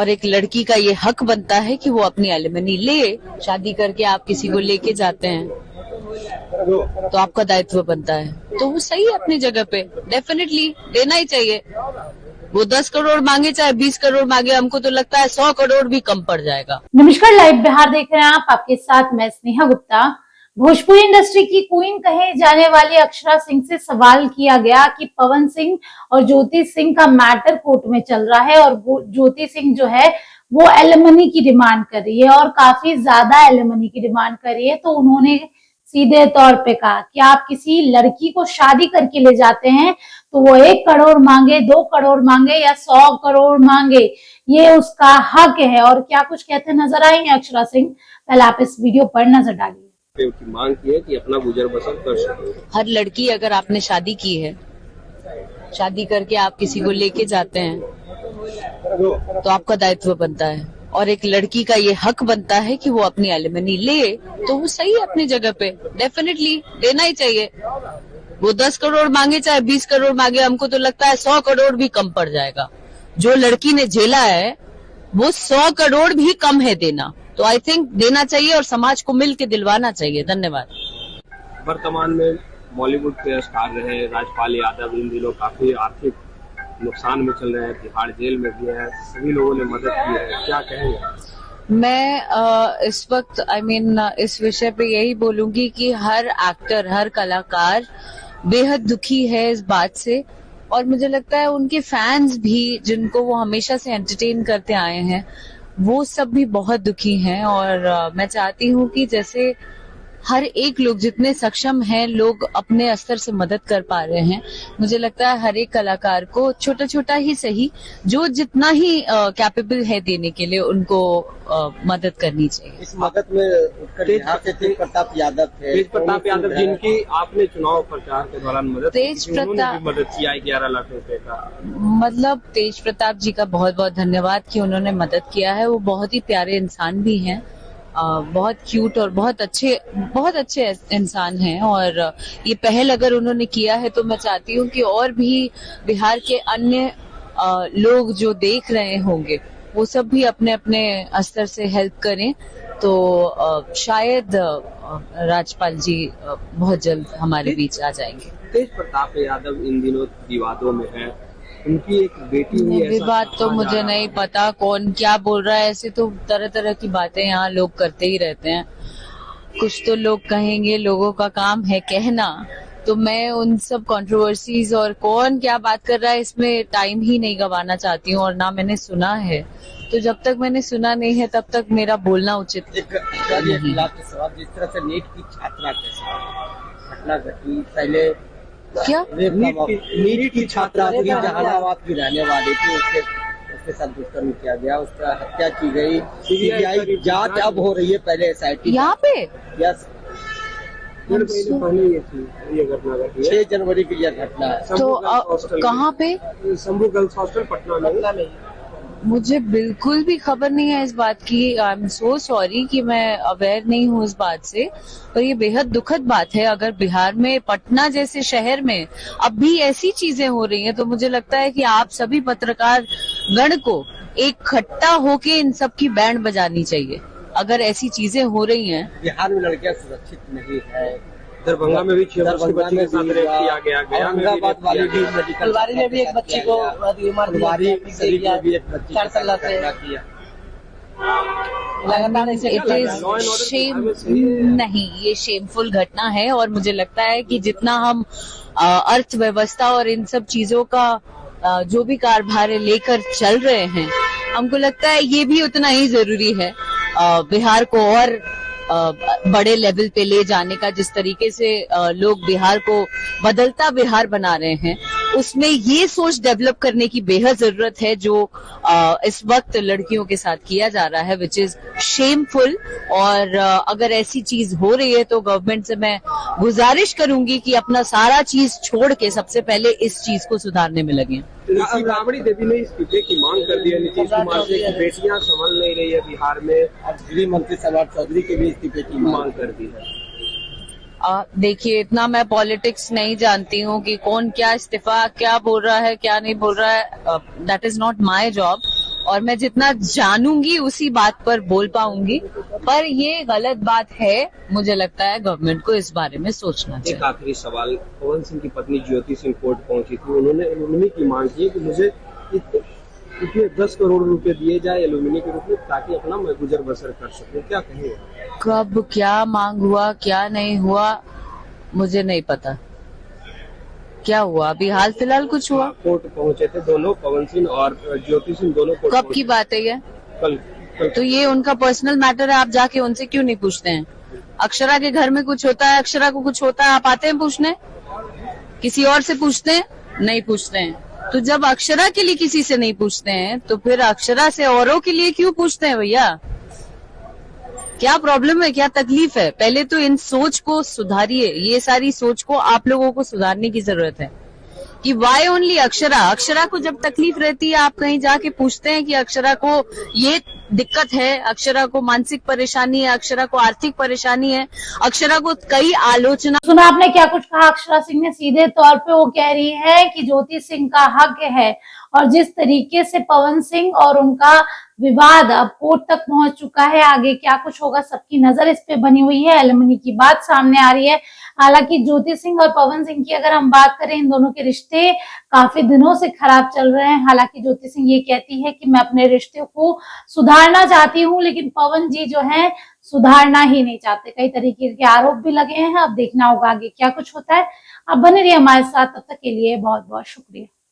और एक लड़की का ये हक बनता है कि वो अपनी एलिमनी ले। शादी करके आप किसी को लेके जाते हैं तो आपका दायित्व बनता है, तो वो सही है अपनी जगह पे, डेफिनेटली देना ही चाहिए। वो 10 करोड़ मांगे चाहे 20 करोड़ मांगे, हमको तो लगता है 100 करोड़ भी कम पड़ जाएगा। नमस्कार, लाइव बिहार देख रहे हैं आप, आपके साथ मैं स्नेहा गुप्ता। भोजपुरी इंडस्ट्री की क्वीन कहे जाने वाली अक्षरा सिंह से सवाल किया गया कि पवन सिंह और ज्योति सिंह का मैटर कोर्ट में चल रहा है और ज्योति सिंह जो है वो एलिमनी की डिमांड कर रही है और काफी ज्यादा एलिमनी की डिमांड कर रही है। तो उन्होंने सीधे तौर पे कहा कि आप किसी लड़की को शादी करके ले जाते हैं तो वो 1 करोड़ मांगे, 2 करोड़ मांगे या 100 करोड़ मांगे, ये उसका हक है। और क्या कुछ कहते नजर आएंगे अक्षरा सिंह, पहले आप इस वीडियो पर नजर डालिए। की मांग की है कि अपना गुजर बसर कर सके। हर लड़की, अगर आपने शादी की है, शादी करके आप किसी को लेके जाते हैं तो आपका दायित्व बनता है और एक लड़की का ये हक बनता है कि वो अपनी एलिमनी ले। तो वो सही है अपनी जगह पे, डेफिनेटली देना ही चाहिए। वो 10 करोड़ मांगे चाहे 20 करोड़ मांगे, हमको तो लगता है 100 करोड़ भी कम पड़ जाएगा। जो लड़की ने झेला है वो 100 करोड़ भी कम है देना, तो आई थिंक देना चाहिए और समाज को मिल के दिलवाना चाहिए। धन्यवाद। वर्तमान में बॉलीवुड के स्टार रहे राजपाल यादव इन दिनों काफी आर्थिक नुकसान में चल रहे हैं, तिहाड़ जेल में भी है, सभी लोगों ने मदद की है, क्या कहेंगे? मैं इस वक्त इस विषय पे यही बोलूंगी कि हर एक्टर, हर कलाकार बेहद दुखी है इस बात से, और मुझे लगता है उनके फैंस भी, जिनको वो हमेशा से एंटरटेन करते आए हैं, वो सब भी बहुत दुखी हैं। और मैं चाहती हूँ कि जैसे हर एक लोग जितने सक्षम हैं, लोग अपने स्तर से मदद कर पा रहे हैं, मुझे लगता है हर एक कलाकार को छोटा छोटा ही सही, जो जितना ही कैपेबल है देने के लिए, उनको मदद करनी चाहिए। इस मदद में तेज प्रताप यादव थे, तेज प्रताप यादव जिनकी आपने चुनाव प्रचार के दौरान मदद किया 11 लाख रुपए का। मतलब तेज प्रताप जी का बहुत बहुत धन्यवाद कि उन्होंने मदद किया है। वो बहुत ही प्यारे इंसान भी हैं, बहुत क्यूट और बहुत अच्छे इंसान हैं, और ये पहल अगर उन्होंने किया है तो मैं चाहती हूँ कि और भी बिहार के अन्य लोग जो देख रहे होंगे वो सब भी अपने अपने स्तर से हेल्प करें, तो शायद राजपाल जी बहुत जल्द हमारे बीच आ जाएंगे। तेज प्रताप यादव इन दिनों विवादों में है, उनकी एक बेटी हुई है। विवाद तो मुझे नहीं पता कौन क्या बोल रहा है, ऐसे तो तरह तरह की बातें यहाँ लोग करते ही रहते हैं। कुछ तो लोग कहेंगे, लोगों का काम है कहना, तो मैं उन सब कंट्रोवर्सीज और कौन क्या बात कर रहा है इसमें टाइम ही नहीं गंवाना चाहती हूँ, और ना मैंने सुना है। तो जब तक मैंने सुना नहीं है तब तक मेरा बोलना उचित नहीं। जिस तरह से नीट की छात्रा के साथ घटना घटी, पहले क्या नीट की छात्रा थी, जहानाबाद की रहने वाली थी, उसके साथ दुष्कर्म किया गया, उसका हत्या की गई। सीबीआई जांच अब हो रही है, पहले एसआईटी यहाँ पे। यस, पहले ये घटना घटी है, 6 जनवरी की यह घटना है। तो कहाँ पे? शंभू गर्ल्स हॉस्टल पटना में। मुझे बिल्कुल भी खबर नहीं है इस बात की। आई एम सो सॉरी कि मैं अवेयर नहीं हूँ इस बात से, पर ये बेहद दुखद बात है। अगर बिहार में पटना जैसे शहर में अब भी ऐसी चीजें हो रही हैं, तो मुझे लगता है कि आप सभी पत्रकार गण को इकट्ठा होके इन सब की बैंड बजानी चाहिए। अगर ऐसी चीजें हो रही हैं, बिहार में लड़कियां सुरक्षित नहीं है। दरभंगा में भी 6 वर्षीय बच्ची के साथ रेप किया गया, औरंगाबाद वाली भी मेडिकल, फुलवारी में भी एक बच्ची को फुलवारी में भी एक बच्ची 4 साल से किया। इट इज शेम, नहीं, ये शेमफुल घटना है। और मुझे लगता है कि जितना हम अर्थव्यवस्था और इन सब चीजों का जो भी कारभार लेकर चल रहे हैं, हमको लगता है ये भी उतना ही जरूरी है बिहार को और बड़े लेवल पे ले जाने का। जिस तरीके से लोग बिहार को बदलता बिहार बना रहे हैं, उसमें ये सोच डेवलप करने की बेहद जरूरत है, जो इस वक्त लड़कियों के साथ किया जा रहा है, विच इज शेमफुल। और अगर ऐसी चीज हो रही है तो गवर्नमेंट से मैं गुजारिश करूंगी कि अपना सारा चीज छोड़ के सबसे पहले इस चीज को सुधारने में लगे। राबड़ी देवी ने इस्तीफे की मांग कर दी है नीतीश कुमार से कि बेटियां संभल नहीं रही है बिहार में। गृह मंत्री सम्राट चौधरी की भी इस्तीफे की मांग कर दी है। देखिए, इतना मैं पॉलिटिक्स नहीं जानती हूँ कि कौन क्या इस्तीफा क्या बोल रहा है, क्या नहीं बोल रहा है। That is not my job. और मैं जितना जानूंगी उसी बात पर बोल पाऊंगी, पर ये गलत बात है। मुझे लगता है गवर्नमेंट को इस बारे में सोचना एक चाहिए। आखिरी सवाल, पवन सिंह की पत्नी ज्योति सिंह कोर्ट पहुंची थी, उन्होंने की मांग की है कि मुझे इतने 10 करोड़ रुपए दिए जाए एलुमिनी के रूप में ताकि अपना मैं गुजर बसर कर सकूं, क्या कहेंगे? कब क्या मांग हुआ क्या नहीं हुआ मुझे नहीं पता। क्या हुआ अभी हाल फिलहाल कुछ हुआ? कोर्ट पहुंचे थे दोनों, पवन सिंह और ज्योति सिंह दोनों कोर्ट कब की बात है ये? कल तो ये उनका पर्सनल मैटर है, आप जाके उनसे क्यों नहीं पूछते हैं? अक्षरा के घर में कुछ होता है, अक्षरा को कुछ होता है, आप आते हैं पूछने? किसी और से पूछते हैं? नहीं पूछते हैं। तो जब अक्षरा के लिए किसी से नहीं पूछते हैं तो फिर अक्षरा से औरों के लिए क्यों पूछते हैं भैया? क्या प्रॉब्लम है, क्या तकलीफ है? पहले तो इन सोच को सुधारिए, ये सारी सोच को आप लोगों को सुधारने की जरूरत है कि वाई ओनली अक्षरा। अक्षरा को जब तकलीफ रहती है आप कहीं जाके पूछते हैं कि अक्षरा को ये दिक्कत है, अक्षरा को मानसिक परेशानी है, अक्षरा को आर्थिक परेशानी है, अक्षरा को कई आलोचना। सुना आपने क्या कुछ कहा अक्षरा सिंह ने? सीधे तौर पे वो कह रही है कि ज्योति सिंह का हक है, और जिस तरीके से पवन सिंह और उनका विवाद अब कोर्ट तक पहुंच चुका है, आगे क्या कुछ होगा सबकी नजर इस पे बनी हुई है। एलिमनी की बात सामने आ रही है। हालांकि ज्योति सिंह और पवन सिंह की अगर हम बात करें, इन दोनों के रिश्ते काफी दिनों से खराब चल रहे हैं। हालांकि ज्योति सिंह ये कहती है कि मैं अपने रिश्ते को सुधारना चाहती हूँ, लेकिन पवन जी जो है सुधारना ही नहीं चाहते। कई तरीके के आरोप भी लगे हैं। अब देखना होगा आगे क्या कुछ होता है। अब बने रहिए हमारे साथ, तब तक के लिए बहुत बहुत शुक्रिया।